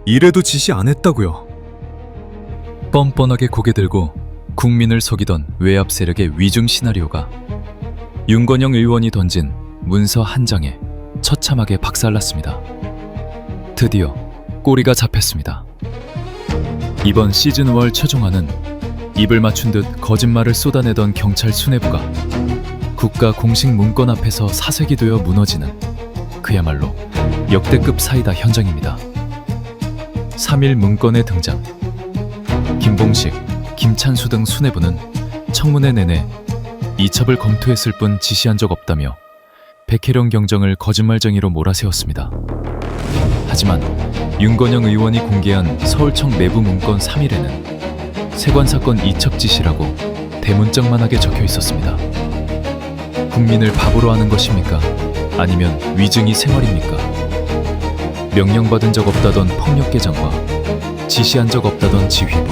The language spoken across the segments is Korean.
이래도 지시 안 했다고요. 뻔뻔하게 고개 들고 국민을 속이던 외압 세력의 위중 시나리오가 윤건영 의원이 던진 문서 한 장에 처참하게 박살났습니다. 드디어 꼬리가 잡혔습니다. 이번 시즌1 최종화는 입을 맞춘 듯 거짓말을 쏟아내던 경찰 수뇌부가 국가 공식 문건 앞에서 사색이 되어 무너지는 그야말로 역대급 사이다 현장입니다. 3일 문건의 등장. 김봉식, 김찬수 등 수뇌부는 청문회 내내 이첩을 검토했을 뿐 지시한 적 없다며 백혜령 경정을 거짓말쟁이로 몰아세웠습니다. 하지만 윤건영 의원이 공개한 서울청 내부 문건 3일에는 세관사건 이첩 지시라고 대문짝만하게 적혀 있었습니다. 국민을 바보로 하는 것입니까? 아니면 위증이 생활입니까? 명령받은 적 없다던 폭력계장과 지시한 적 없다던 지휘부.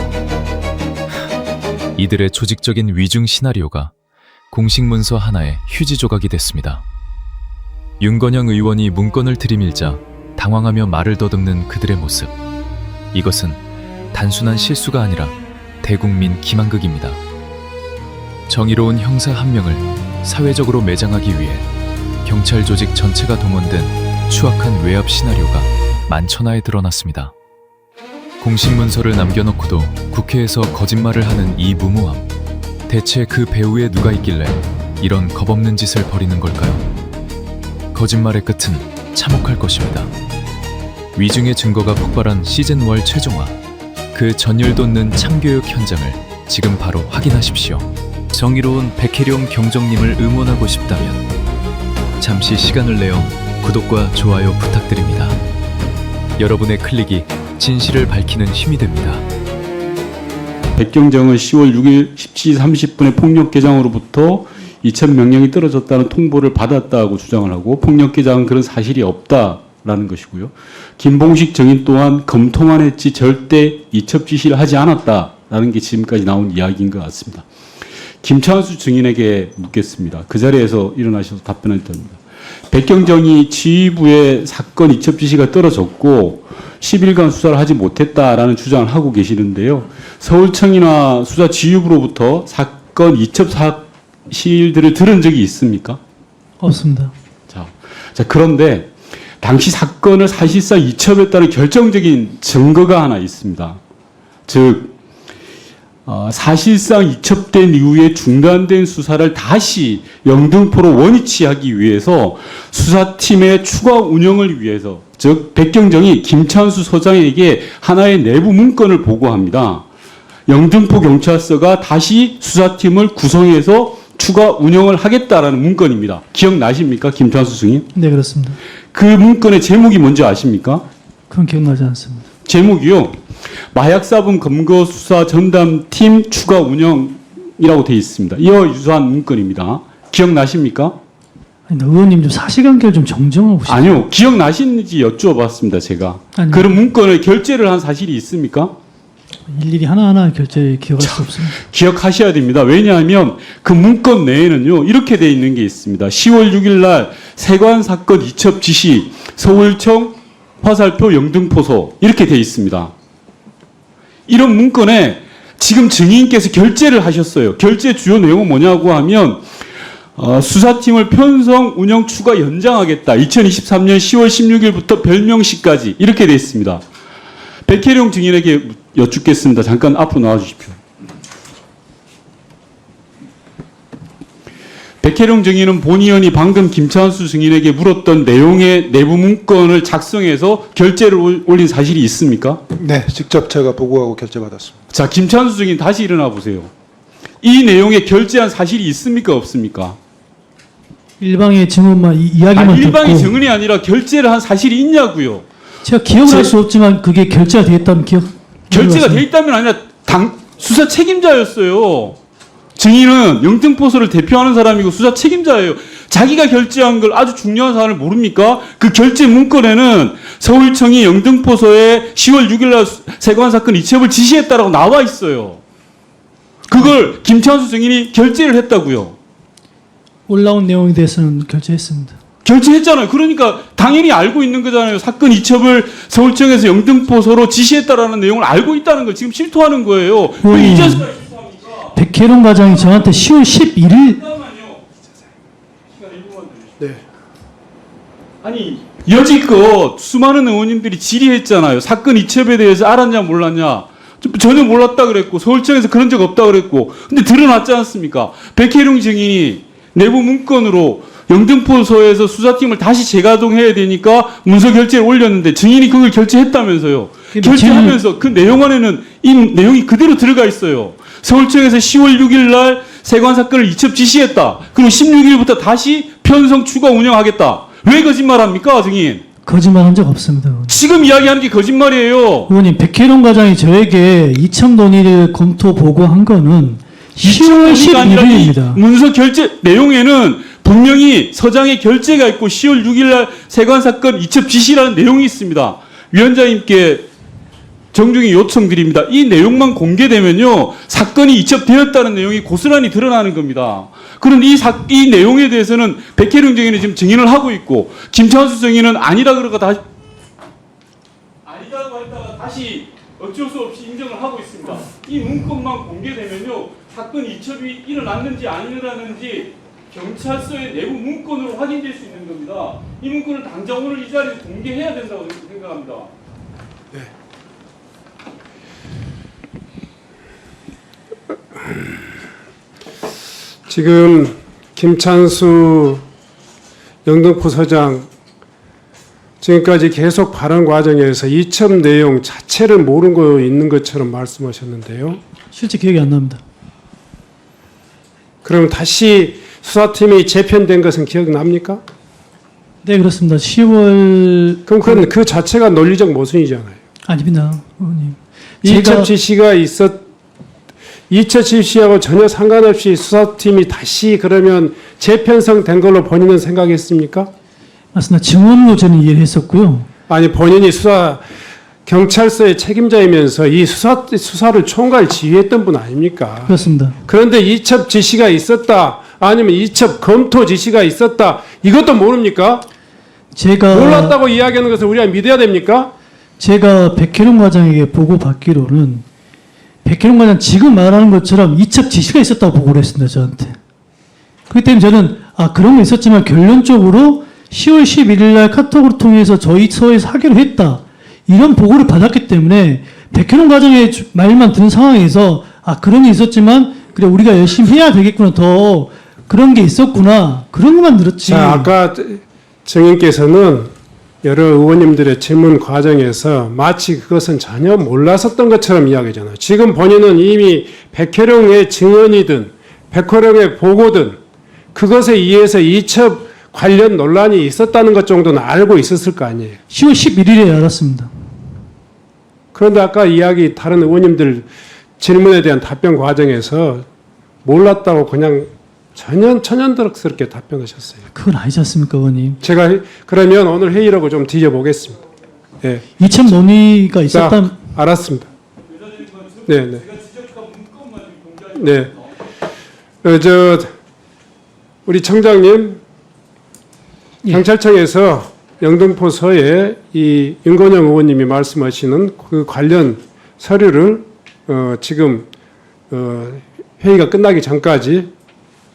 이들의 조직적인 위중 시나리오가 공식 문서 하나의 휴지 조각이 됐습니다. 윤건영 의원이 문건을 들이밀자 당황하며 말을 더듬는 그들의 모습. 이것은 단순한 실수가 아니라 대국민 기만극입니다. 정의로운 형사 한 명을 사회적으로 매장하기 위해 경찰 조직 전체가 동원된 추악한 외압 시나리오가 만천하에 드러났습니다. 공식 문서를 남겨놓고도 국회에서 거짓말을 하는 이 무모함. 대체 그 배후에 누가 있길래 이런 겁없는 짓을 벌이는 걸까요? 거짓말의 끝은 참혹할 것입니다. 위중의 증거가 폭발한 시즌1 최종화. 그 전율 돋는 참교육 현장을 지금 바로 확인하십시오. 정의로운 백혜령 경정님을 응원하고 싶다면 잠시 시간을 내어 구독과 좋아요 부탁드립니다. 여러분의 클릭이 진실을 밝히는 힘이 됩니다. 백경정은 10월 6일 17시 30분에 폭력계장으로부터 이첩 명령이 떨어졌다는 통보를 받았다고 주장을 하고 폭력계장은 그런 사실이 없다라는 것이고요. 김봉식 정인 또한 검토만 했지 절대 이첩 지시를 하지 않았다라는 게 지금까지 나온 이야기인 것 같습니다. 김찬수 증인에게 묻겠습니다. 그 자리에서 일어나셔서 답변을 드립니다. 백경정이 지휘부에 사건 이첩 지시가 떨어졌고 10일간 수사를 하지 못했다라는 주장을 하고 계시는데요. 서울청이나 수사지휘부로부터 사건 이첩 사실들을 들은 적이 있습니까? 없습니다. 자, 그런데 당시 사건을 사실상 이첩했다는 결정적인 증거가 하나 있습니다. 즉 사실상 이첩된 이후에 중단된 수사를 다시 영등포로 원위치하기 위해서 수사팀의 추가 운영을 위해서, 즉 백경정이 김찬수 소장에게 하나의 내부 문건을 보고합니다. 영등포 경찰서가 다시 수사팀을 구성해서 추가 운영을 하겠다라는 문건입니다. 기억나십니까, 김찬수 증인? 네, 그렇습니다. 그 문건의 제목이 뭔지 아십니까? 그건 기억나지 않습니다. 제목이요. 마약사범 검거수사 전담팀 추가 운영이라고 되어 있습니다. 이와 유사한 문건입니다. 기억나십니까? 아니, 의원님 좀 사실관계를 좀 정정하고 보시죠. 아니요. 기억나시는지 여쭈어봤습니다. 제가. 아니요. 그런 문건을 결재를 한 사실이 있습니까? 일일이 하나하나 결제 기억할 수 없습니다. 기억하셔야 됩니다. 왜냐하면 그 문건 내에는요, 이렇게 되어 있는 게 있습니다. 10월 6일 날 세관 사건 이첩 지시 서울청 화살표 영등포소 이렇게 되어 있습니다. 이런 문건에 지금 증인께서 결재를 하셨어요. 결재 주요 내용은 뭐냐고 하면 수사팀을 편성 운영 추가 연장하겠다. 2023년 10월 16일부터 별명시까지 이렇게 되어 있습니다. 백혜령 증인에게 여쭙겠습니다. 잠깐 앞으로 나와 주십시오. 백혜령 증인은 본 의원이 방금 김찬수 증인에게 물었던 내용의 내부 문건을 작성해서 결재를 올린 사실이 있습니까? 네, 직접 제가 보고하고 결재받았습니다. 자, 김찬수 증인 다시 일어나 보세요. 이 내용에 결재한 사실이 있습니까? 없습니까? 일방의 증언만 이야기만 일방의 듣고 증언이 아니라 결재를 한 사실이 있냐고요. 제가 기억할 수 없지만 그게 결제가 되었다는 기억. 결재가 돼 있다면 아니라 수사 책임자였어요. 증인은 영등포소를 대표하는 사람이고 수사 책임자예요. 자기가 결재한 걸 아주 중요한 사안을 모릅니까? 그 결재 문건에는 서울청이 영등포소에 10월 6일 날 세관 사건 이첩을 지시했다라고 나와 있어요. 그걸 김찬수 증인이 결재를 했다고요. 올라온 내용에 대해서는 결제했습니다. 결재했잖아요. 그러니까 당연히 알고 있는 거잖아요. 사건 이첩을 서울청에서 영등포소로 지시했다라는 내용을 알고 있다는 걸 지금 실토하는 거예요. 왜 이제서야 실토합니까? 백혜룡 과장이 저한테 10월 11일 잠깐만요. 시간 1분만 더. 네. 아니 여지껏 수많은 의원님들이 질의했잖아요. 사건 이첩에 대해서 알았냐 몰랐냐. 전혀 몰랐다 그랬고 서울청에서 그런 적 없다 그랬고 근데 드러났지 않습니까? 백혜룡 증인이 내부 문건으로 영등포소에서 수사팀을 다시 재가동해야 되니까 문서 결재를 올렸는데 증인이 그걸 결재했다면서요. 결재하면서 그 내용 안에는 이 내용이 그대로 들어가 있어요. 서울청에서 10월 6일 날 세관 사건을 이첩 지시했다. 그리고 16일부터 다시 편성 추가 운영하겠다. 왜 거짓말합니까, 증인? 거짓말한 적 없습니다. 의원님. 지금 이야기하는 게 거짓말이에요. 의원님, 백혜룡 과장이 저에게 2천 논의를 검토 보고한 거는 10월 11일입니다. 문서 결재 내용에는 분명히 서장의 결재가 있고 10월 6일 날 세관 사건 이첩 지시라는 내용이 있습니다. 위원장님께 정중히 요청드립니다. 이 내용만 공개되면요 사건이 이첩되었다는 내용이 고스란히 드러나는 겁니다. 그런데 이 내용에 대해서는 백혜룡 증인은 지금 증인을 하고 있고 김찬수 증인은 아니다 그러고 다시 아니다고 했다가 다시 어쩔 수 없이 인정을 하고 있습니다. 이 문건만 공개되면요 사건 이첩이 일어났는지 안 일어났는지 경찰서의 내부 문건으로 확인될 수 있는 겁니다. 이 문건을 당장 오늘 이 자리에서 공개해야 된다고 생각합니다. 지금 김찬수 영등포서장 지금까지 계속 발언 과정에서 이첩 내용 자체를 모르고 있는 것처럼 말씀하셨는데요. 실제 기억이 안 납니다. 그럼 다시 수사팀이 재편된 것은 기억납니까? 네, 그렇습니다. 10월 그럼 그건 그 자체가 논리적 모순이잖아요. 아닙니다, 의원님. 이첩 지시가 이첩 지시하고 전혀 상관없이 수사팀이 다시 그러면 재편성된 걸로 본인은 생각했습니까? 맞습니다. 증언으로 저는 이해를 했었고요. 아니 본인이 경찰서의 책임자이면서 이 수사를 총괄 지휘했던 분 아닙니까? 그렇습니다. 그런데 이첩 지시가 있었다 아니면 이첩 검토 지시가 있었다 이것도 모릅니까? 제가 몰랐다고 이야기하는 것을 우리가 믿어야 됩니까? 제가 백혜룡 과장에게 보고 받기로는 백혜룡 과장 지금 말하는 것처럼 이첩 지시가 있었다고 보고를 했습니다. 저한테. 그렇기 때문에 저는 그런 거 있었지만 결론적으로 10월 11일 날 카톡을 통해서 저희 서에서 하기로 했다. 이런 보고를 받았기 때문에 백혜룡 과장의 말만 듣는 상황에서 그런 게 있었지만 그래 우리가 열심히 해야 되겠구나. 더 그런 게 있었구나. 그런 것만 들었지. 자, 아까 증인께서는 여러 의원님들의 질문 과정에서 마치 그것은 전혀 몰랐었던 것처럼 이야기잖아요. 지금 본인은 이미 백혜룡의 증언이든 백혜룡의 보고든 그것에 의해서 이첩 관련 논란이 있었다는 것 정도는 알고 있었을 거 아니에요. 10월 11일에 알았습니다. 그런데 아까 다른 의원님들 질문에 대한 답변 과정에서 몰랐다고 그냥 천연덕스럽게 답변하셨어요. 그건 아니지 않습니까, 의원님? 제가 그러면 오늘 회의록을 좀 뒤져보겠습니다. 예. 이첩 논의가 있었다. 자, 알았습니다. 네, 네. 네. 우리 청장님, 예. 경찰청에서 영등포서에 이 윤건영 의원님이 말씀하시는 그 관련 서류를 지금 회의가 끝나기 전까지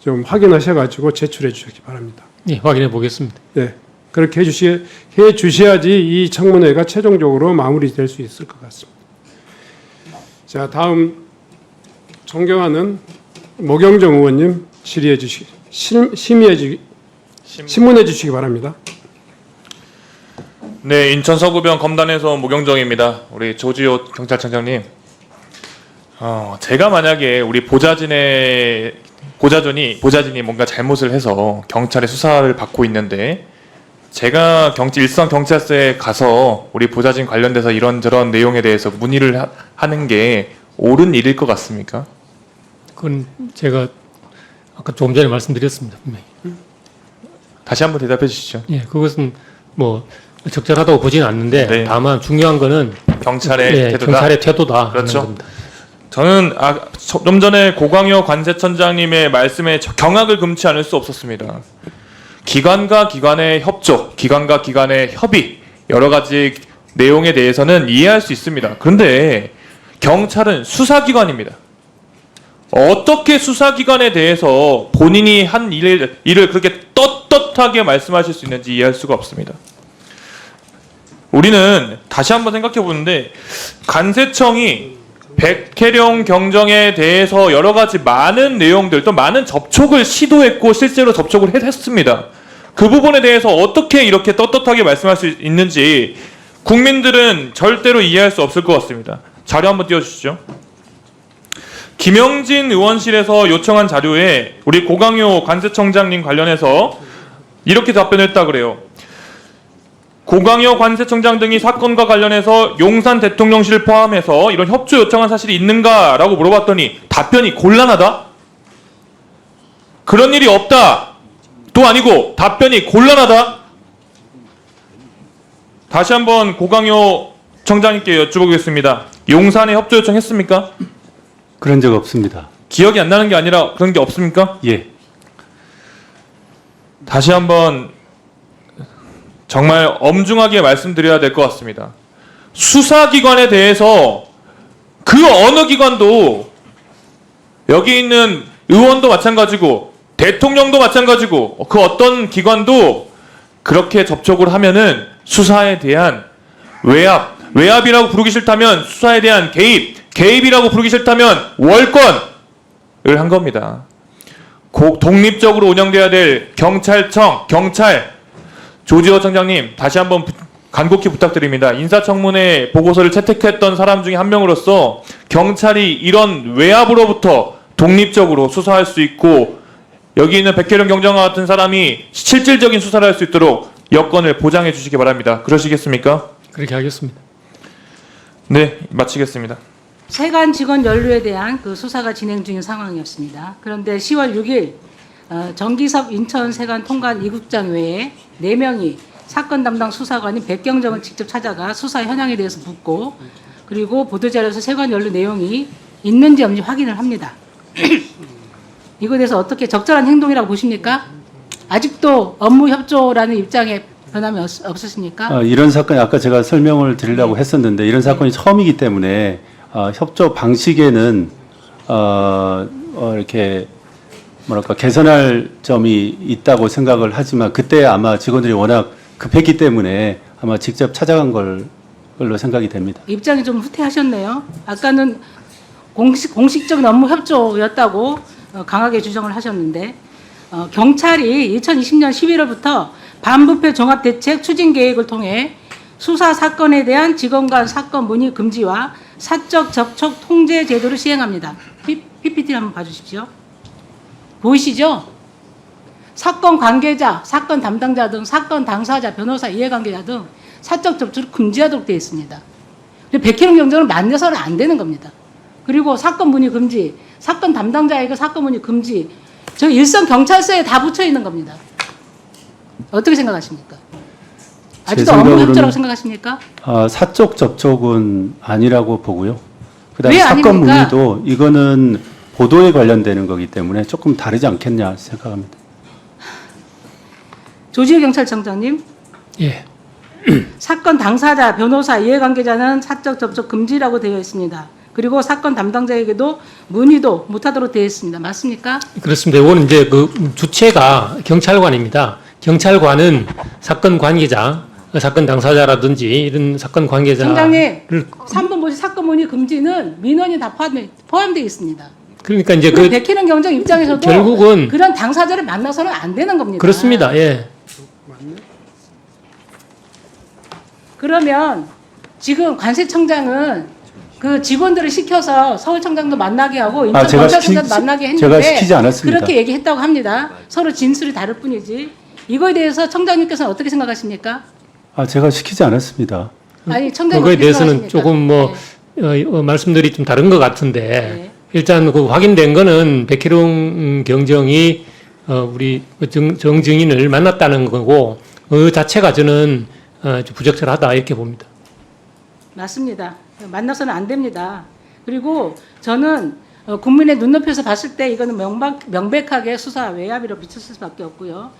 좀 확인하셔가지고 제출해 주시기 바랍니다. 예, 확인해 보겠습니다. 네, 그렇게 해 주셔야지 이 청문회가 최종적으로 마무리될 수 있을 것 같습니다. 자, 다음 존경하는 모경정 의원님 신문해 주시기 바랍니다. 네, 인천 서구병 검단에서 모경정입니다. 우리 조지호 경찰청장님, 제가 만약에 우리 보좌진이 뭔가 잘못을 해서 경찰의 수사를 받고 있는데 제가 일선 경찰서에 가서 우리 보좌진 관련돼서 이런저런 내용에 대해서 문의를 하는 게 옳은 일일 것 같습니까? 그건 제가 아까 조금 전에 말씀드렸습니다. 분명히. 다시 한번 대답해 주시죠. 예, 그것은 뭐 적절하다고 보지는 않는데 네. 다만 중요한 거는 경찰의 태도다. 경찰의 태도다. 그렇죠. 하는 겁니다. 저는 좀 전에 고광효 관세청장님의 말씀에 경악을 금치 않을 수 없었습니다. 기관과 기관의 협조, 기관과 기관의 협의, 여러 가지 내용에 대해서는 이해할 수 있습니다. 그런데 경찰은 수사기관입니다. 어떻게 수사기관에 대해서 본인이 한 일을 그렇게 떳떳하게 말씀하실 수 있는지 이해할 수가 없습니다. 우리는 다시 한번 생각해 보는데, 관세청이 백혜령 경정에 대해서 여러 가지 많은 내용들, 또 많은 접촉을 시도했고 실제로 접촉을 했습니다. 그 부분에 대해서 어떻게 이렇게 떳떳하게 말씀할 수 있는지 국민들은 절대로 이해할 수 없을 것 같습니다. 자료 한번 띄워주시죠. 김영진 의원실에서 요청한 자료에 우리 고강효 관세청장님 관련해서 이렇게 답변했다 그래요. 고강효 관세청장 등이 사건과 관련해서 용산 대통령실 포함해서 이런 협조 요청한 사실이 있는가라고 물어봤더니 답변이 곤란하다? 그런 일이 없다. 또 아니고 답변이 곤란하다? 다시 한번 고강효 청장님께 여쭤보겠습니다. 용산에 협조 요청했습니까? 그런 적 없습니다. 기억이 안 나는 게 아니라 그런 게 없습니까? 예. 다시 한번 정말 엄중하게 말씀드려야 될 것 같습니다. 수사기관에 대해서 그 어느 기관도, 여기 있는 의원도 마찬가지고 대통령도 마찬가지고 그 어떤 기관도 그렇게 접촉을 하면은 수사에 대한 외압이라고 부르기 싫다면 수사에 대한 개입이라고 부르기 싫다면 월권을 한 겁니다. 독립적으로 운영돼야 될 경찰청, 조지호 청장님, 다시 한번 간곡히 부탁드립니다. 인사청문회 보고서를 채택했던 사람 중에 한 명으로서 경찰이 이런 외압으로부터 독립적으로 수사할 수 있고, 여기 있는 백혜령 경정과 같은 사람이 실질적인 수사를 할 수 있도록 여건을 보장해 주시기 바랍니다. 그러시겠습니까? 그렇게 하겠습니다. 네, 마치겠습니다. 세관 직원 연루에 대한 그 수사가 진행 중인 상황이었습니다. 그런데 10월 6일 정기섭 인천 세관 통관 2국장 외에 4명이 사건 담당 수사관인 백경정을 직접 찾아가 수사 현황에 대해서 묻고, 그리고 보도자료에서 세관 연루 내용이 있는지 없는지 확인을 합니다. 이거에 대해서 어떻게 적절한 행동이라고 보십니까? 아직도 업무 협조라는 입장에 변함이 없으십니까? 이런 사건이 아까 제가 설명을 드리려고 했었는데, 이런 사건이 처음이기 때문에 협조 방식에는 이렇게 뭐랄까 개선할 점이 있다고 생각을 하지만, 그때 아마 직원들이 워낙 급했기 때문에 아마 직접 찾아간 걸로 생각이 됩니다. 입장이 좀 후퇴하셨네요. 아까는 공식적인 업무 협조였다고 강하게 주장을 하셨는데, 경찰이 2020년 11월부터 반부패 종합대책 추진 계획을 통해 수사 사건에 대한 직원 간 사건 문의 금지와 사적 접촉 통제 제도를 시행합니다. PPT 한번 봐주십시오. 보이시죠? 사건 관계자, 사건 담당자 등 사건 당사자, 변호사, 이해관계자 등 사적 접촉을 금지하도록 되어 있습니다. 백혜령 경정을 만나서는 안 되는 겁니다. 그리고 사건 문의 금지, 사건 담당자에게 사건 문의 금지, 저 일선 경찰서에 다 붙여 있는 겁니다. 어떻게 생각하십니까? 아직도 업무 협조라고 생각하십니까? 사적 접촉은 아니라고 보고요. 그다음에 왜 사건 아닙니까? 문의도 이거는 보도에 관련되는 거기 때문에 조금 다르지 않겠냐 생각합니다. 조지호 경찰청장님, 예. 사건 당사자, 변호사, 이해관계자는 사적 접촉 금지라고 되어 있습니다. 그리고 사건 담당자에게도 문의도 못하도록 되어 있습니다. 맞습니까? 그렇습니다. 이거는 이제 그 주체가 경찰관입니다. 경찰관은 사건 관계자, 사건 당사자라든지 이런 사건 관계자를 청장님, 3번 보시 사건 문의 금지는 민원이 다 포함되어 있습니다. 그러니까 이제 그 백혜령 경정 입장에서도 결국은 그런 당사자를 만나서는 안 되는 겁니다. 그렇습니다. 예. 그러면 지금 관세청장은 그 직원들을 시켜서 서울청장도 만나게 하고 인천경찰청장도 만나게 했는데 제가 시키지 않았습니다. 그렇게 얘기했다고 합니다. 서로 진술이 다를 뿐이지. 이거에 대해서 청장님께서는 어떻게 생각하십니까? 제가 시키지 않았습니다. 아니, 청장님 그거에 어떻게 대해서는 생각하십니까? 조금 뭐 말씀들이 좀 다른 것 같은데 네. 일단 그 확인된 거는 백혜령 경정이 우리 정증인을 만났다는 거고, 그 자체가 저는 부적절하다 이렇게 봅니다. 맞습니다. 만나서는 안 됩니다. 그리고 저는 국민의 눈높이에서 봤을 때 이거는 명백하게 수사 외압으로 비쳤을 수밖에 없고요.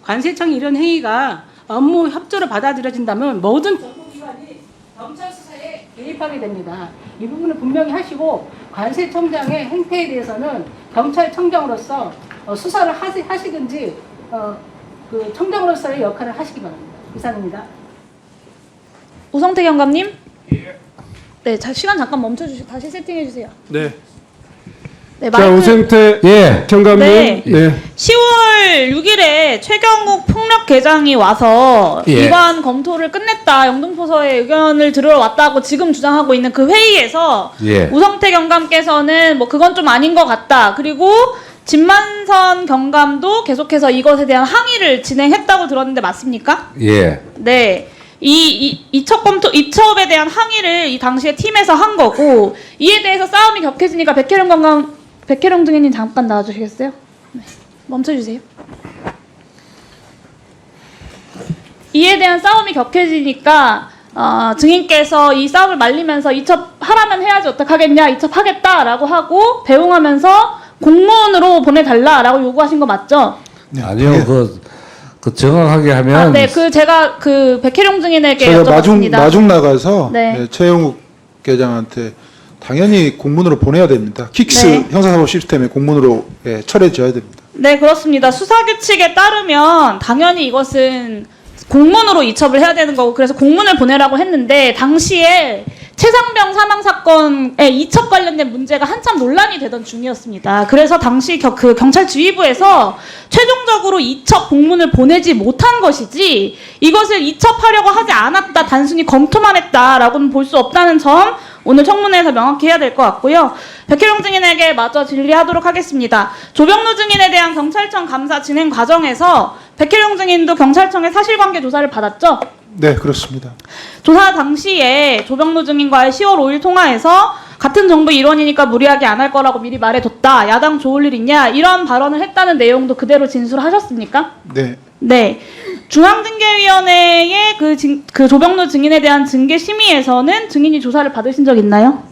관세청이 이런 행위가 업무 협조로 받아들여진다면 모든 정보기관이 검찰 수사에 개입하게 됩니다. 이 부분을 분명히 하시고 관세청장의 행태에 대해서는 경찰청장으로서 수사를 하시든지 그 청장으로서의 역할을 하시기 바랍니다. 이상입니다. 우성태 경감님? 네, 시간 잠깐 멈춰주시고 다시 세팅해 주세요. 네. 네, 자, 우생태 경감님. 네. 네. 10월 6일에 최경욱 폭력계장이 와서 이관 검토를 끝냈다. 영등포서의 의견을 들으러 왔다고 지금 주장하고 있는 그 회의에서 우성태 경감께서는 뭐 그건 좀 아닌 것 같다. 그리고 진만선 경감도 계속해서 이것에 대한 항의를 진행했다고 들었는데 맞습니까? 예. 네. 이첩에 대한 항의를 이 당시에 팀에서 한 거고, 이에 대해서 싸움이 격해지니까 백혜령 증인님 잠깐 나와주시겠어요? 네. 멈춰주세요. 이에 대한 싸움이 격해지니까 증인께서 이 싸움을 말리면서 이첩하라면 해야지 어떡하겠냐, 이첩하겠다라고 하고 배웅하면서 공무원으로 보내달라라고 요구하신 거 맞죠? 아니요, 그 정확하게 하면 네, 제가 백혜령 증인에게 제가 여쭤봤습니다. 마중 나가서 네. 최영욱 계장한테 당연히 공문으로 보내야 됩니다. 킥스 네. 형사사법 시스템에 공문으로 처리해줘야 됩니다. 네, 그렇습니다. 수사규칙에 따르면 당연히 이것은 공문으로 이첩을 해야 되는 거고, 그래서 공문을 보내라고 했는데 당시에 최상병 사망 사건에 이첩 관련된 문제가 한참 논란이 되던 중이었습니다. 그래서 당시 경찰 지휘부에서 최종적으로 이첩 공문을 보내지 못한 것이지 이것을 이첩하려고 하지 않았다, 단순히 검토만 했다라고는 볼 수 없다는 점 오늘 청문회에서 명확히 해야 될 것 같고요. 백혜령 증인에게 마저 질의하도록 하겠습니다. 조병루 증인에 대한 경찰청 감사 진행 과정에서 백혜령 증인도 경찰청의 사실관계 조사를 받았죠? 네, 그렇습니다. 조사 당시에 조병루 증인과의 10월 5일 통화에서 같은 정부 일원이니까 무리하게 안 할 거라고 미리 말해뒀다. 야당 좋을 일 있냐? 이런 발언을 했다는 내용도 그대로 진술하셨습니까? 네. 네. 중앙징계위원회의 그 조병루 증인에 대한 징계 심의에서는 증인이 조사를 받으신 적 있나요?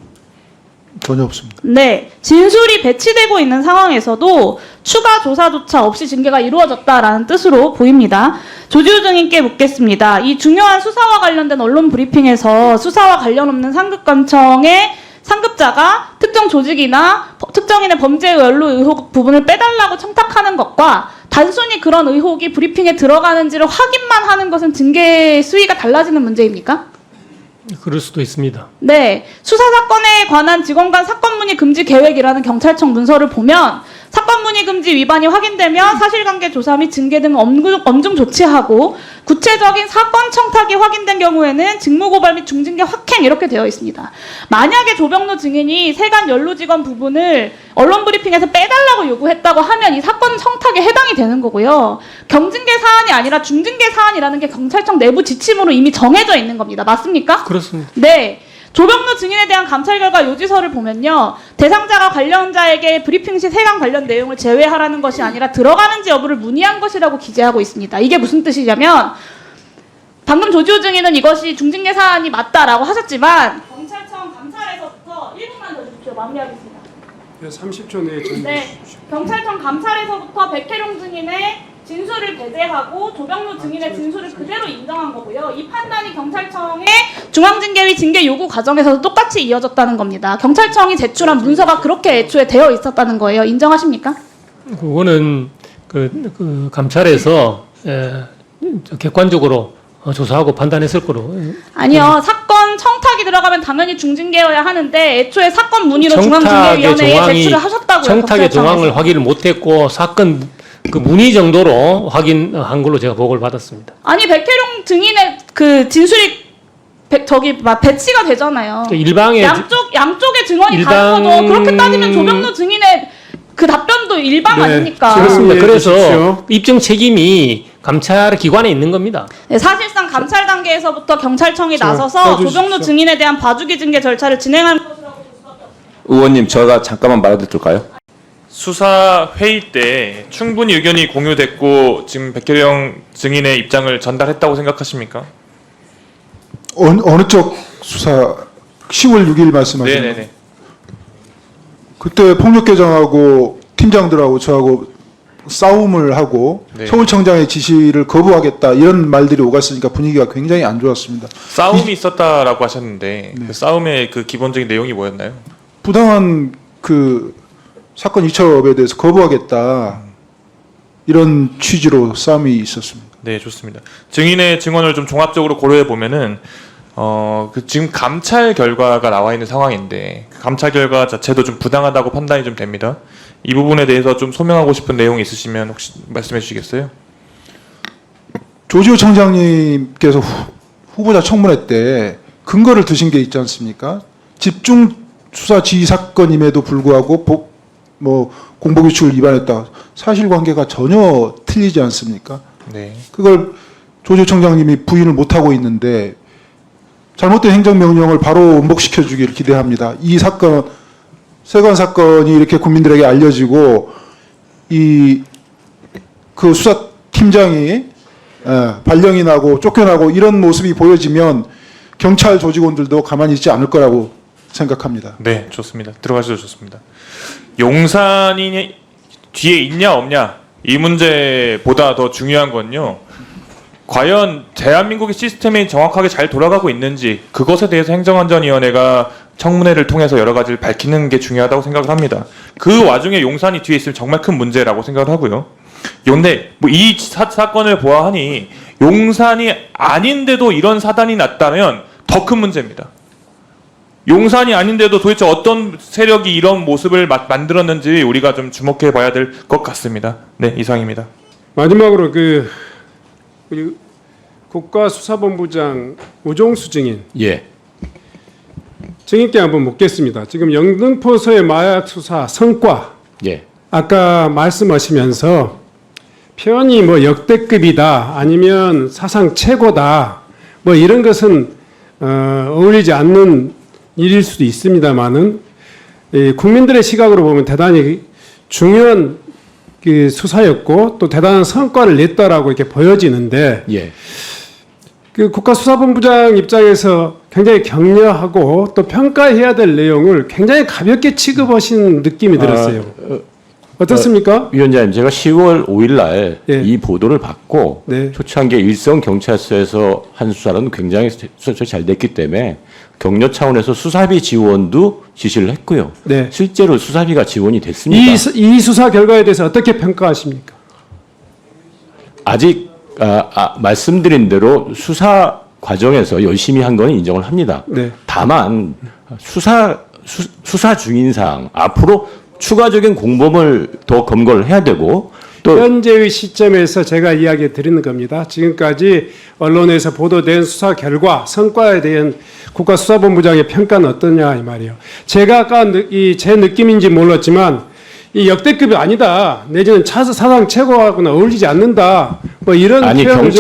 전혀 없습니다. 네. 진술이 배치되고 있는 상황에서도 추가 조사조차 없이 징계가 이루어졌다라는 뜻으로 보입니다. 조지우 증인께 묻겠습니다. 이 중요한 수사와 관련된 언론 브리핑에서 수사와 관련 없는 상급관청의 상급자가 특정 조직이나 특정인의 범죄 연루 의혹 부분을 빼달라고 청탁하는 것과 단순히 그런 의혹이 브리핑에 들어가는지를 확인만 하는 것은 징계 수위가 달라지는 문제입니까? 그럴 수도 있습니다. 네. 수사 사건에 관한 직원 간 사건 문의 금지 계획이라는 경찰청 문서를 보면 사건 문의 금지 위반이 확인되면 사실관계 조사 및 징계 등 엄중 조치하고 구체적인 사건 청탁이 확인된 경우에는 직무고발 및 중징계 확행 이렇게 되어 있습니다. 만약에 조병루 증인이 세관 연루 직원 부분을 언론 브리핑에서 빼달라고 요구했다고 하면 이 사건 청탁에 해당이 되는 거고요. 경징계 사안이 아니라 중징계 사안이라는 게 경찰청 내부 지침으로 이미 정해져 있는 겁니다. 맞습니까? 그렇습니다. 네. 조병루 증인에 대한 감찰 결과 요지서를 보면요. 대상자가 관련자에게 브리핑 시 세관 관련 내용을 제외하라는 것이 아니라 들어가는지 여부를 문의한 것이라고 기재하고 있습니다. 이게 무슨 뜻이냐면 방금 조지호 증인은 이것이 중징계 사안이 맞다라고 하셨지만 경찰청 감찰에서부터 1분만 더 주십시오. 마무리하겠습니다. 30초 내에 정리해 네. 주십시오. 경찰청 감찰에서부터 백혜룡 증인의 진술을 배제하고 조병루 증인의 진술을 그대로 인정한 거고요. 이 판단이 경찰청의 중앙징계위 징계 요구 과정에서도 똑같이 이어졌다는 겁니다. 경찰청이 제출한 문서가 그렇게 애초에 되어 있었다는 거예요. 인정하십니까? 그거는 그 감찰에서 객관적으로 조사하고 판단했을 거로. 아니요. 사건 청탁이 들어가면 당연히 중징계여야 하는데 애초에 사건 문의로 중앙징계위원회에 제출을 하셨다고요. 청탁의 경찰청에서. 정황을 확인을 못했고 사건 그 문의 정도로 확인한 걸로 제가 보고를 받았습니다. 아니 백혜룡 증인의 그 진술이 배치가 되잖아요. 일방의 양쪽의 증언이 다른 거죠. 그렇게 따지면 조병루 증인의 그 답변도 일방 아닙니까? 그렇습니다. 그래서 주십시오. 입증 책임이 감찰 기관에 있는 겁니다. 네, 사실상 감찰 단계에서부터 경찰청이 자, 나서서 꺼주십시오. 조병루 증인에 대한 봐주기 징계 절차를 진행한 것이라고 볼 수밖에 없습니다. 의원님 제가 잠깐만 말해도 될까요? 수사 회의 때 충분히 의견이 공유됐고 지금 백혜령 증인의 입장을 전달했다고 생각하십니까? 어느 쪽 수사 10월 6일 말씀하시는 거? 네네네. 그때 폭력계장하고 팀장들하고 저하고 싸움을 하고 네. 서울청장의 지시를 거부하겠다 이런 말들이 오갔으니까 분위기가 굉장히 안 좋았습니다. 싸움이 있었다라고 하셨는데 네. 그 싸움의 그 기본적인 내용이 뭐였나요? 부당한 그 사건 이첩에 대해서 거부하겠다 이런 취지로 싸움이 있었습니다. 네, 좋습니다. 증인의 증언을 좀 종합적으로 고려해 보면은 그 지금 감찰 결과가 나와 있는 상황인데 그 감찰 결과 자체도 좀 부당하다고 판단이 좀 됩니다. 이 부분에 대해서 좀 소명하고 싶은 내용이 있으시면 혹시 말씀해 주시겠어요? 조지호 청장님께서 후보자 청문회 때 근거를 드신 게 있지 않습니까? 집중 수사 지휘 사건임에도 불구하고 공보규칙을 위반했다. 사실관계가 전혀 틀리지 않습니까? 네. 그걸 조지호 청장님이 부인을 못하고 있는데 잘못된 행정명령을 바로 원복시켜 주기를 기대합니다. 이 사건, 세관 사건이 이렇게 국민들에게 알려지고 그 수사팀장이 발령이 나고 쫓겨나고 이런 모습이 보여지면 경찰 조직원들도 가만히 있지 않을 거라고 생각합니다. 네, 좋습니다. 들어가셔도 좋습니다. 용산이 뒤에 있냐 없냐 이 문제보다 더 중요한 건요. 과연 대한민국의 시스템이 정확하게 잘 돌아가고 있는지 그것에 대해서 행정안전위원회가 청문회를 통해서 여러 가지를 밝히는 게 중요하다고 생각을 합니다. 그 와중에 용산이 뒤에 있으면 정말 큰 문제라고 생각을 하고요. 그런데 이 사건을 보아하니 용산이 아닌데도 이런 사단이 났다면 더 큰 문제입니다. 용산이 아닌데도 도대체 어떤 세력이 이런 모습을 만들었는지 우리가 좀 주목해 봐야 될 것 같습니다. 네, 이상입니다. 마지막으로 우리 국가수사본부장 우종수 증인. 예. 증인께 한번 묻겠습니다. 지금 영등포서의 마약 수사 성과. 예. 아까 말씀하시면서 표현이 역대급이다 아니면 사상 최고다 이런 것은 어울리지 않는 일일 수도 있습니다만은 국민들의 시각으로 보면 대단히 중요한 그 수사였고 또 대단한 성과를 냈다라고 이렇게 보여지는데 예. 그 국가수사본부장 입장에서 굉장히 격려하고 또 평가해야 될 내용을 굉장히 가볍게 취급하신 느낌이 들었어요. 어떻습니까? 위원장님, 제가 10월 5일 날 이 예. 보도를 받고 네. 초창기에 일선 경찰서에서 한 수사는 굉장히 수사 잘 됐기 때문에 격려 차원에서 수사비 지원도 지시를 했고요. 네. 실제로 수사비가 지원이 됐습니다. 이 수사 결과에 대해서 어떻게 평가하십니까? 아직 말씀드린 대로 수사 과정에서 열심히 한 건 인정을 합니다. 네. 다만 수사 중인 사항 앞으로 추가적인 공범을 더 검거를 해야 되고 또 현재의 시점에서 제가 이야기 드리는 겁니다. 지금까지 언론에서 보도된 수사 결과, 성과에 대한 국가수사본부장의 평가는 어떠냐 이 말이에요. 제가 아까 제 느낌인지 몰랐지만 이 역대급이 아니다. 내지는 사상 최고하고는 어울리지 않는다. 이런 아니 표현을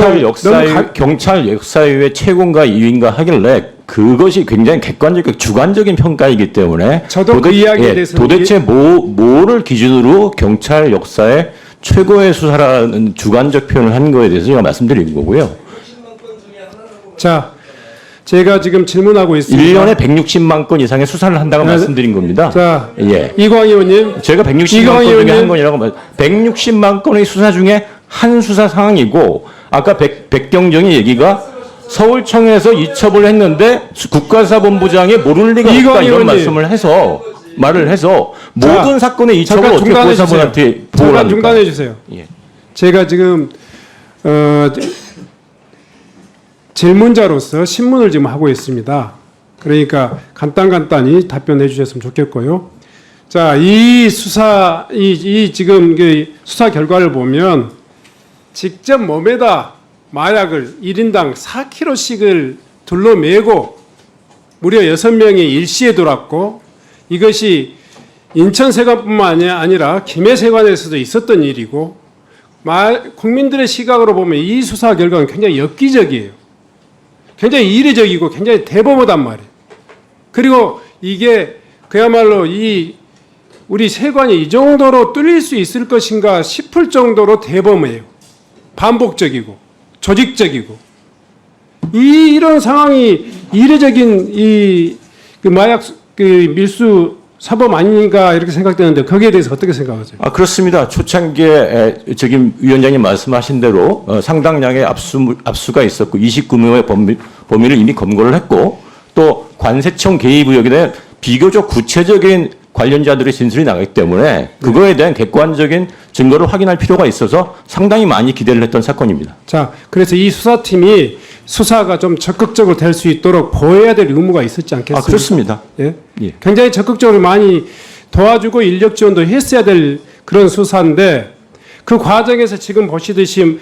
경찰 역사의 최고인가 2위인가 하길래 그것이 굉장히 객관적 주관적인 평가이기 때문에 저도 그 이야기에 대해서 도대체 뭐를 기준으로 경찰 역사의 최고의 수사라는 주관적 표현을 한 거에 대해서 제가 말씀드린 거고요. 자, 제가 지금 질문하고 있습니다. 1년에 160만 건 이상의 수사를 한다고 말씀드린 겁니다. 자, 예. 이광희 의원님. 제가 160만 건 중에 한 건이라고 160만 건의 수사 중에 한 수사 상황이고 아까 백경정의 얘기가 서울청에서 이첩을 했는데 국가수사본부장이 모를 리가 없다 이런 말을 해서 모든 사건의 이첩을 어떻게 고사본한테 보고를 잠깐 합니까? 중단해 주세요. 예. 제가 지금 질문자로서 신문을 지금 하고 있습니다. 그러니까 간단히 답변해 주셨으면 좋겠고요. 자, 이 수사 지금 수사 결과를 보면 직접 몸에다 마약을 1인당 4kg씩을 둘러매고 무려 6명이 일시에 돌았고 이것이 인천세관뿐만 아니라 김해세관에서도 있었던 일이고 국민들의 시각으로 보면 이 수사 결과는 굉장히 엽기적이에요. 굉장히 이례적이고 굉장히 대범하단 말이에요. 그리고 이게 그야말로 우리 세관이 이 정도로 뚫릴 수 있을 것인가 싶을 정도로 대범해요. 반복적이고 조직적이고 이런 상황이 이례적인 그 마약 밀수 사법 아닌가 이렇게 생각되는데 거기에 대해서 어떻게 생각하세요? 그렇습니다. 초창기에 저기 위원장님 말씀하신 대로 상당량의 압수가 있었고 29명의 범위를 이미 검거를 했고 또 관세청 개입 의혹에 대한 비교적 구체적인 관련자들의 진술이 나가기 때문에 그거에 대한 객관적인 증거를 확인할 필요가 있어서 상당히 많이 기대를 했던 사건입니다. 자, 그래서 이 수사팀이 수사가 좀 적극적으로 될 수 있도록 보호해야 될 의무가 있었지 않겠습니까? 그렇습니다. 예? 예. 굉장히 적극적으로 많이 도와주고 인력 지원도 했어야 될 그런 수사인데 그 과정에서 지금 보시듯이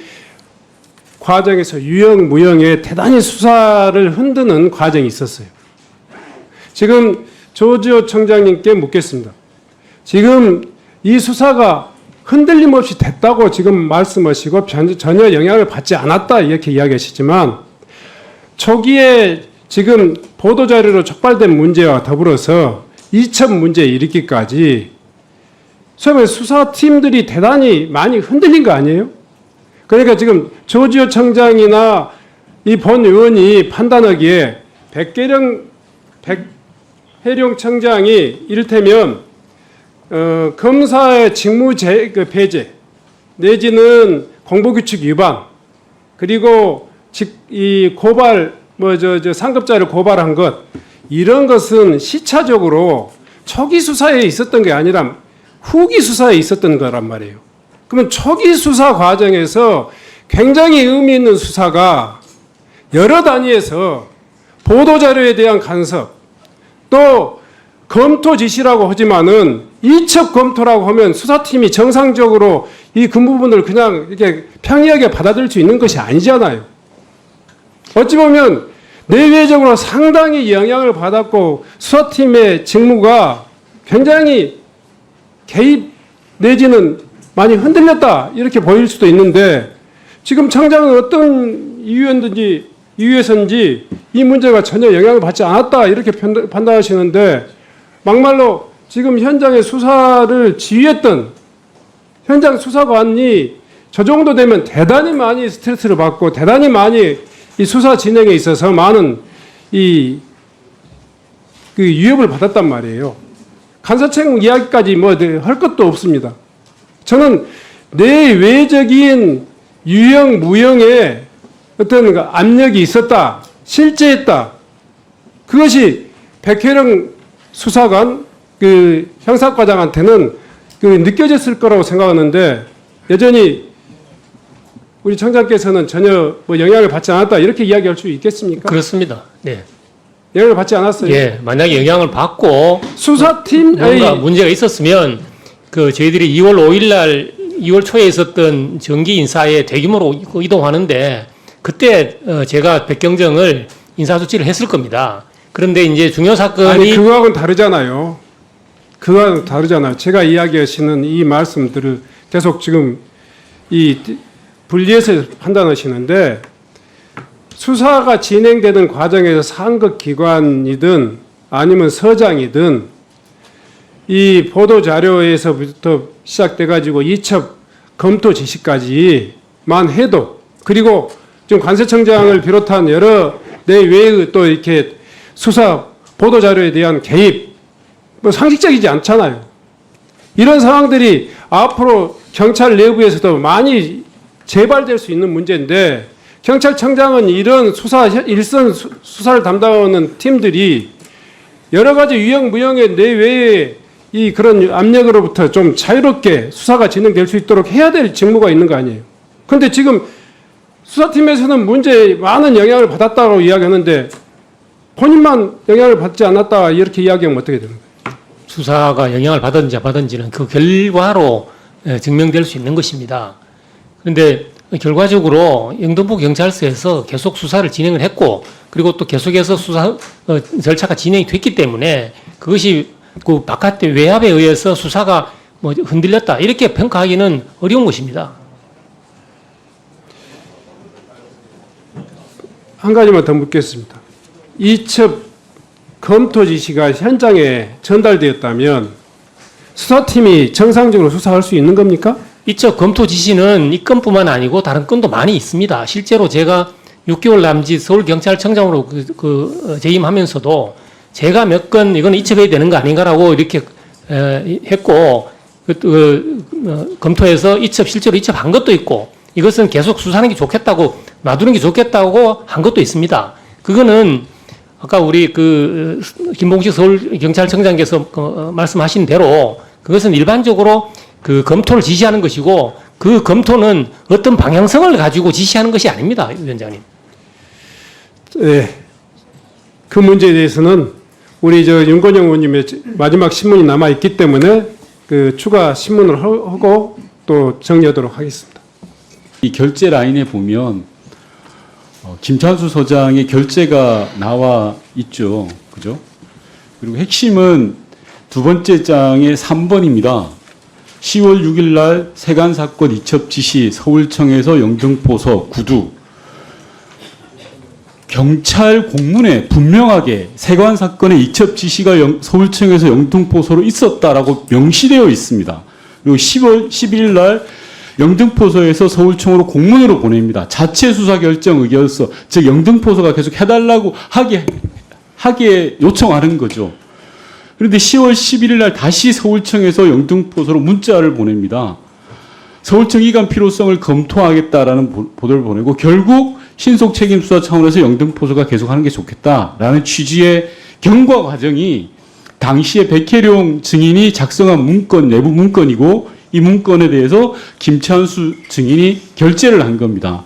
과정에서 유형, 무형에 대단히 수사를 흔드는 과정이 있었어요. 지금 조지호 청장님께 묻겠습니다. 지금 이 수사가 흔들림 없이 됐다고 지금 말씀하시고 전혀 영향을 받지 않았다 이렇게 이야기하시지만 초기에 지금 보도자료로 촉발된 문제와 더불어서 이첩 문제에 이르기까지 처음에 수사팀들이 대단히 많이 흔들린 거 아니에요? 그러니까 지금 조지호 청장이나 이 본 의원이 판단하기에 백혜령 청장이 이를테면 검사의 직무 배제 내지는 공보규칙 위반 그리고 이 고발 상급자를 고발한 것 이런 것은 시차적으로 초기 수사에 있었던 게 아니라 후기 수사에 있었던 거란 말이에요. 그러면 초기 수사 과정에서 굉장히 의미 있는 수사가 여러 단위에서 보도자료에 대한 간섭 또 검토 지시라고 하지만은 이첩 검토라고 하면 수사팀이 정상적으로 이 그 부분을 그냥 이렇게 평이하게 받아들일 수 있는 것이 아니잖아요. 어찌 보면 내외적으로 상당히 영향을 받았고 수사팀의 직무가 굉장히 개입 내지는 많이 흔들렸다 이렇게 보일 수도 있는데 지금 청장은 어떤 이유에서인지 이 문제가 전혀 영향을 받지 않았다 이렇게 판단하시는데 막말로 지금 현장의 수사를 지휘했던 현장 수사관이 저 정도 되면 대단히 많이 스트레스를 받고 대단히 많이 이 수사 진행에 있어서 많은 그 위협을 받았단 말이에요. 간사청 이야기까지 할 것도 없습니다. 저는 내외적인 유형, 무형의 어떤 압력이 있었다, 실제했다. 그것이 백혜령 수사관, 형사과장한테는 느껴졌을 거라고 생각하는데 여전히 우리 청장께서는 전혀 영향을 받지 않았다 이렇게 이야기할 수 있겠습니까? 그렇습니다. 네. 영향을 받지 않았어요. 예, 만약에 영향을 받고 수사팀 뭔가 문제가 있었으면 저희들이 2월 초에 있었던 정기 인사에 대규모로 이동하는데 그때 제가 백경정을 인사조치를 했을 겁니다. 그런데 이제 중요 사건이 아니 그거하고는 다르잖아요. 그거하고는 다르잖아요. 제가 이야기하시는 이 말씀들을 계속 지금 이 분리해서 판단하시는데 수사가 진행되는 과정에서 상급기관이든 아니면 서장이든 이 보도자료에서부터 시작돼가지고 이첩 검토 지시까지만 해도 그리고 지금 관세청장을 비롯한 여러 내외의 또 이렇게 수사 보도자료에 대한 개입 상식적이지 않잖아요. 이런 상황들이 앞으로 경찰 내부에서도 많이 재발될 수 있는 문제인데 경찰청장은 이런 일선 수사를 담당하는 팀들이 여러 가지 유형 무형의 내외의 이 그런 압력으로부터 좀 자유롭게 수사가 진행될 수 있도록 해야 될 직무가 있는 거 아니에요. 그런데 지금 수사팀에서는 문제에 많은 영향을 받았다고 이야기하는데 본인만 영향을 받지 않았다 이렇게 이야기하면 어떻게 되는 거예요? 수사가 영향을 받았는지 안 받았는지는 그 결과로 증명될 수 있는 것입니다. 그런데 결과적으로 영등포 경찰서에서 계속 수사를 진행을 했고 그리고 또 계속해서 수사 절차가 진행이 됐기 때문에 그것이 그 바깥의 외압에 의해서 수사가 흔들렸다 이렇게 평가하기는 어려운 것입니다. 한 가지만 더 묻겠습니다. 이첩 검토 지시가 현장에 전달되었다면 수사팀이 정상적으로 수사할 수 있는 겁니까? 이쪽 검토 지시는 이 건뿐만 아니고 다른 건도 많이 있습니다. 실제로 제가 6개월 남짓 서울경찰청장으로 재임하면서도 제가 몇 건 이건 이첩해야 되는 거 아닌가라고 이렇게 했고 검토해서 실제로 이첩한 것도 있고 이것은 계속 수사하는 게 좋겠다고 놔두는 게 좋겠다고 한 것도 있습니다. 그거는 아까 우리 김봉식 서울경찰청장께서 말씀하신 대로 그것은 일반적으로 검토를 지시하는 것이고 그 검토는 어떤 방향성을 가지고 지시하는 것이 아닙니다, 위원장님. 네. 그 문제에 대해서는 우리 윤건영 의원님의 마지막 신문이 남아 있기 때문에 추가 신문을 하고 또 정리하도록 하겠습니다. 이 결제 라인에 보면 김찬수 서장의 결제가 나와 있죠. 그죠? 그리고 핵심은 두 번째 장의 3번입니다. 10월 6일 날 세관 사건 이첩 지시 서울청에서 영등포서 구두 경찰 공문에 분명하게 세관 사건의 이첩 지시가 서울청에서 영등포서로 있었다라고 명시되어 있습니다. 그리고 10월 11일 날 영등포서에서 서울청으로 공문으로 보냅니다. 자체 수사 결정 의결서, 즉 영등포서가 계속 해달라고 하게 요청하는 거죠. 그런데 10월 11일 날 다시 서울청에서 영등포서로 문자를 보냅니다. 서울청 이관 필요성을 검토하겠다라는 보도를 보내고 결국 신속 책임 수사 차원에서 영등포서가 계속하는 게 좋겠다라는 취지의 경과 과정이 당시에 백혜룡 증인이 작성한 문건, 내부 문건이고 이 문건에 대해서 김찬수 증인이 결재를 한 겁니다.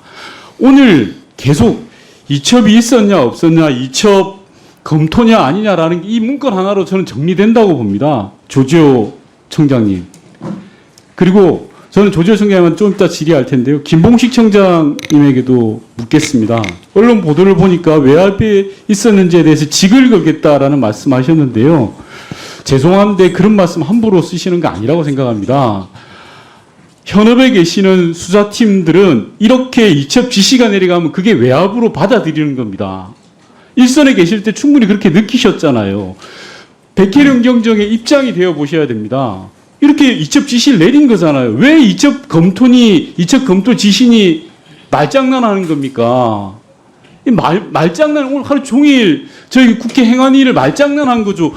오늘 계속 이첩이 있었냐 없었냐, 이첩 검토냐 아니냐라는 이 문건 하나로 저는 정리된다고 봅니다. 조지호 청장님. 그리고 저는 조지호 청장님은 좀 이따 질의할 텐데요. 김봉식 청장님에게도 묻겠습니다. 언론 보도를 보니까 외압이 있었는지에 대해서 직을 걸겠다라는 말씀하셨는데요. 죄송한데 그런 말씀 함부로 쓰시는 거 아니라고 생각합니다. 현업에 계시는 수사팀들은 이렇게 이첩 지시가 내려가면 그게 외압으로 받아들이는 겁니다. 일선에 계실 때 충분히 그렇게 느끼셨잖아요. 백혜령 경정의 입장이 되어 보셔야 됩니다. 이렇게 이첩 지시를 내린 거잖아요. 왜 이첩 검토 지시니 말장난하는 겁니까? 말장난, 오늘 하루 종일 저희 국회 행안위를 말장난한 거죠.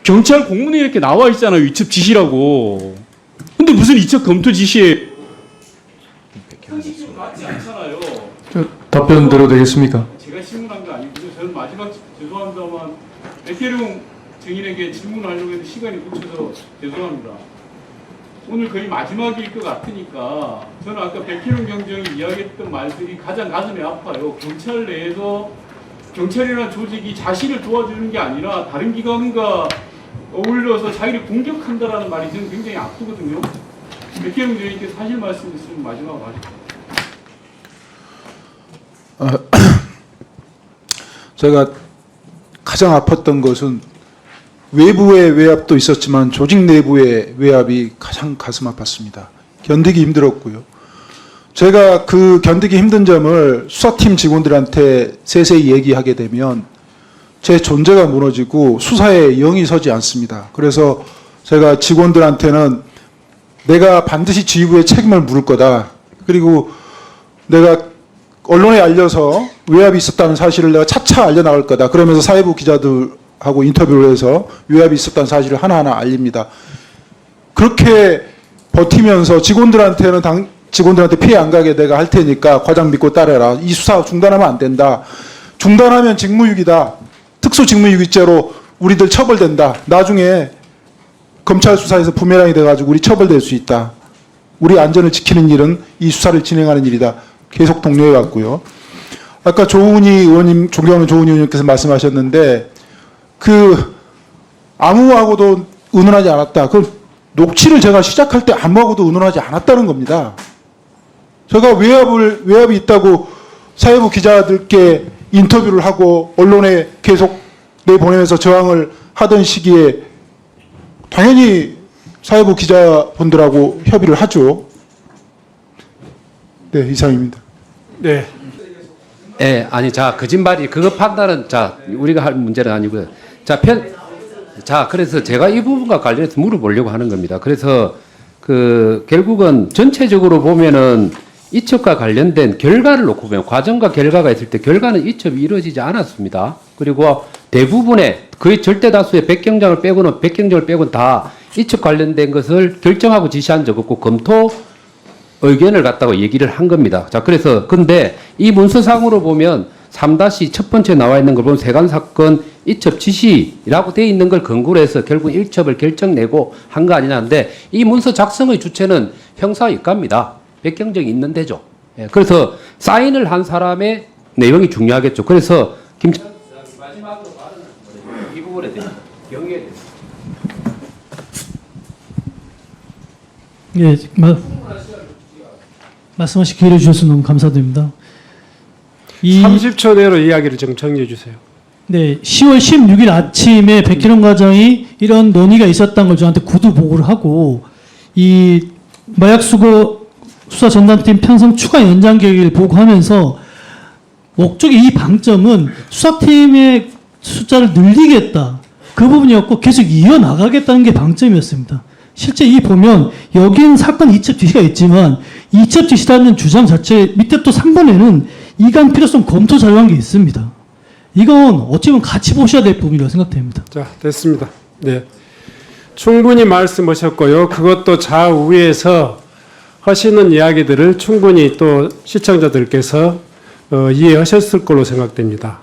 경찰 공문에 이렇게 나와 있잖아요. 이첩 지시라고. 근데 무슨 이첩 검토 지시에 형식적으로 맞지 않잖아요. 답변 들어도 되겠습니까? 제가 질문한 거 아니고요. 저는 마지막 죄송합니다만 백혜룡 증인에게 질문하려고 해도 시간이 묻혀서 죄송합니다. 오늘 거의 마지막일 것 같으니까 저는 아까 백혜룡 경정이 이야기했던 말들이 가장 가슴에 아파요. 경찰 내에서 경찰이나 조직이 자신을 도와주는 게 아니라 다른 기관과 어울려서 자기를 공격한다라는 말이 저는 굉장히 아프거든요. 백혜룡 증인께 사실 말씀 있으면 마지막 하시죠. 제가 가장 아팠던 것은 외부의 외압도 있었지만 조직 내부의 외압이 가장 가슴 아팠습니다. 견디기 힘들었고요. 제가 그 견디기 힘든 점을 수사팀 직원들한테 세세히 얘기하게 되면 제 존재가 무너지고 수사에 영이 서지 않습니다. 그래서 제가 직원들한테는 내가 반드시 지휘부의 책임을 물을 거다. 그리고 내가 언론에 알려서 외압이 있었다는 사실을 내가 차차 알려나갈 거다. 그러면서 사회부 기자들하고 인터뷰를 해서 외압이 있었다는 사실을 하나하나 알립니다. 그렇게 버티면서 직원들한테 피해 안 가게 내가 할 테니까 과장 믿고 따라라. 이 수사 중단하면 안 된다. 중단하면 직무유기다. 특수직무유기죄로 우리들 처벌된다. 나중에 검찰 수사에서 부메랑이 돼가지고 우리 처벌될 수 있다. 우리 안전을 지키는 일은 이 수사를 진행하는 일이다. 계속 독려해 왔고요. 아까 조은희 의원님, 존경하는 조은희 의원님께서 말씀하셨는데 아무하고도 의논하지 않았다. 그 녹취를 제가 시작할 때 아무하고도 의논하지 않았다는 겁니다. 제가 외압이 있다고 사회부 기자들께 인터뷰를 하고 언론에 계속 내보내면서 저항을 하던 시기에 당연히 사회부 기자분들하고 협의를 하죠. 네, 이상입니다. 네. 예, 아니, 자, 거짓말이, 그거 판단은, 자, 우리가 할 문제는 아니고요. 자, 그래서 제가 이 부분과 관련해서 물어보려고 하는 겁니다. 그래서, 결국은 전체적으로 보면은 이첩과 관련된 결과를 놓고 보면, 과정과 결과가 있을 때 결과는 이첩이 이루어지지 않았습니다. 그리고 대부분의 거의 절대 다수의 백경장을 빼고는 다 이첩 관련된 것을 결정하고 지시한 적 없고 검토 의견을 갖다가 얘기를 한 겁니다. 자, 그래서 근데 이 문서상으로 보면 3- 첫 번째 나와 있는 걸 보면 세관 사건 이첩 지시라고 되어 있는 걸 근거로 해서 결국 일첩을 결정 내고 한 거 아니냐는데 이 문서 작성의 주체는 형사이과입니다. 백경정이 있는 데죠. 예, 그래서 사인을 한 사람의 내용이 중요하겠죠. 그래서 마지막으로 말은 이 부분에 대해서 경위에 대해서. 예, 말씀하실 기회를 주셔서 너무 감사드립니다. 30초 내로 이야기를 좀 정리해 주세요. 네, 10월 16일 아침에 백희룡 과장이 이런 논의가 있었다는 걸 저한테 구두 보고를 하고 이 마약수거 수사전담팀 편성 추가 연장 계획을 보고하면서 목적의 이 방점은 수사팀의 숫자를 늘리겠다. 그 부분이었고 계속 이어나가겠다는 게 방점이었습니다. 실제 이 보면 여긴 사건 이첩 지시가 있지만 이첩 지시라는 주장 자체 밑에 또 3번에는 이관 필요성 검토 자료한 게 있습니다. 이건 어찌 보면 같이 보셔야 될 부분이라고 생각됩니다. 자, 됐습니다. 네. 충분히 말씀하셨고요. 그것도 좌우에서 하시는 이야기들을 충분히 또 시청자들께서 이해하셨을 걸로 생각됩니다.